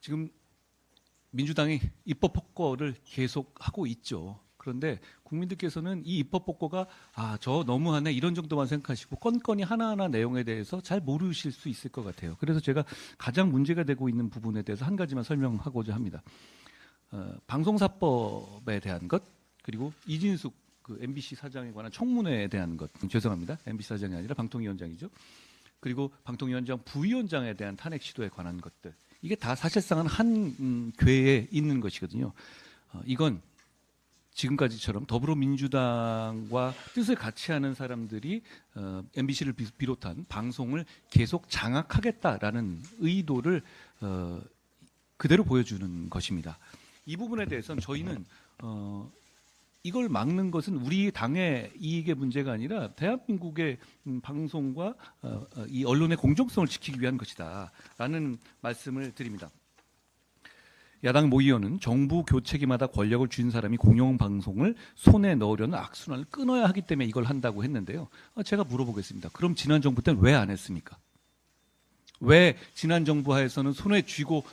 지금 민주당이 입법 폭거를 계속하고 있죠. 그런데 국민들께서는 이 입법 폭거가 저 너무하네 이런 정도만 생각하시고 건건이 하나하나 내용에 대해서 잘 모르실 수 있을 것 같아요. 그래서 제가 가장 문제가 되고 있는 부분에 대해서 한 가지만 설명하고자 합니다. 방송사법에 대한 것, 그리고 이진숙 그 MBC 사장에 관한 청문회에 대한 것, 죄송합니다. MBC 사장이 아니라 방통위원장이죠. 그리고 방통위원장 부위원장에 대한 탄핵 시도에 관한 것들, 이게 다 사실상은 한 궤에 있는 것이거든요. 이건 지금까지처럼 더불어민주당과 뜻을 같이 하는 사람들이 MBC를 비롯한 방송을 계속 장악하겠다라는 의도를 그대로 보여주는 것입니다. 이 부분에 대해서는 저희는 이걸 막는 것은 우리 당의 이익의 문제가 아니라 대한민국의 방송과 이 언론의 공정성을 지키기 위한 것이다라는 말씀을 드립니다. 야당 모 의원은 정부 교체기마다 권력을 쥔 사람이 공영방송을 손에 넣으려는 악순환을 끊어야 하기 때문에 이걸 한다고 했는데요. 제가 물어보겠습니다. 그럼 지난 정부 때는 왜 안 했습니까? 왜 지난 정부 하에서는 손에 쥐고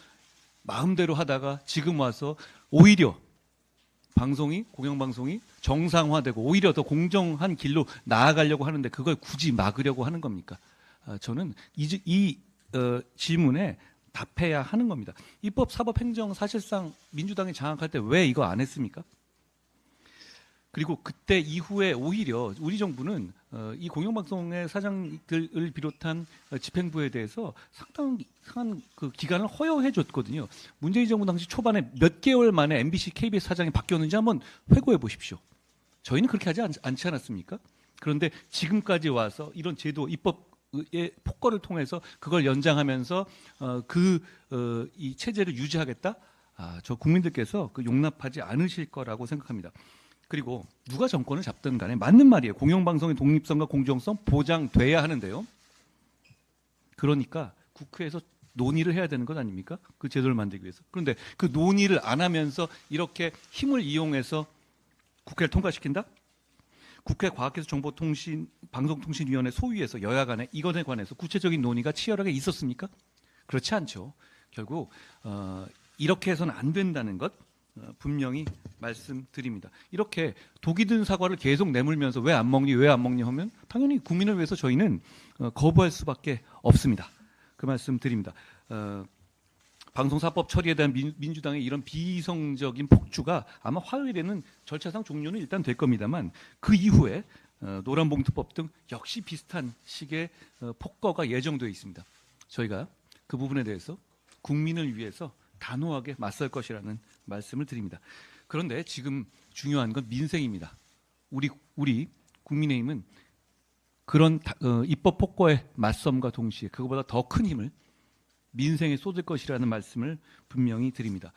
마음대로 하다가 지금 와서 오히려 공영방송이 정상화되고 오히려 더 공정한 길로 나아가려고 하는데 그걸 굳이 막으려고 하는 겁니까? 저는 이 질문에 답해야 하는 겁니다. 입법, 사법, 행정 사실상 민주당이 장악할 때 왜 이거 안 했습니까? 그리고 그때 이후에 오히려 우리 정부는 이 공영방송의 사장들을 비롯한 집행부에 대해서 상당한 그 기간을 허용해 줬거든요. 문재인 정부 당시 초반에 몇 개월 만에 MBC, KBS 사장이 바뀌었는지 한번 회고해 보십시오. 저희는 그렇게 하지 않지 않았습니까? 그런데 지금까지 와서 이런 제도, 입법의 폭거를 통해서 그걸 연장하면서 이 체제를 유지하겠다? 저 국민들께서 그 용납하지 않으실 거라고 생각합니다. 그리고 누가 정권을 잡든 간에 맞는 말이에요. 공영방송의 독립성과 공정성 보장돼야 하는데요. 그러니까 국회에서 논의를 해야 되는 것 아닙니까? 그 제도를 만들기 위해서. 그런데 그 논의를 안 하면서 이렇게 힘을 이용해서 국회를 통과시킨다? 국회 과학기술정보통신방송통신위원회 소위에서 여야 간에 이것에 관해서 구체적인 논의가 치열하게 있었습니까? 그렇지 않죠. 결국 이렇게 해서는 안 된다는 것 분명히 말씀드립니다. 이렇게 독이 든 사과를 계속 내물면서 왜 안 먹니 하면 당연히 국민을 위해서 저희는 거부할 수밖에 없습니다. 그 말씀 드립니다. 방송사법 처리에 대한 민주당의 이런 비이성적인 폭주가 아마 화요일에는 절차상 종료는 일단 될 겁니다만 그 이후에 노란봉투법 등 역시 비슷한 식의 폭거가 예정되어 있습니다. 저희가 그 부분에 대해서 국민을 위해서 단호하게 맞설 것이라는 말씀을 드립니다. 그런데 지금 중요한 건 민생입니다. 우리 국민의힘은 그런 입법 폭거의 맞섬과 동시에 그것보다 더 큰 힘을 민생에 쏟을 것이라는 말씀을 분명히 드립니다.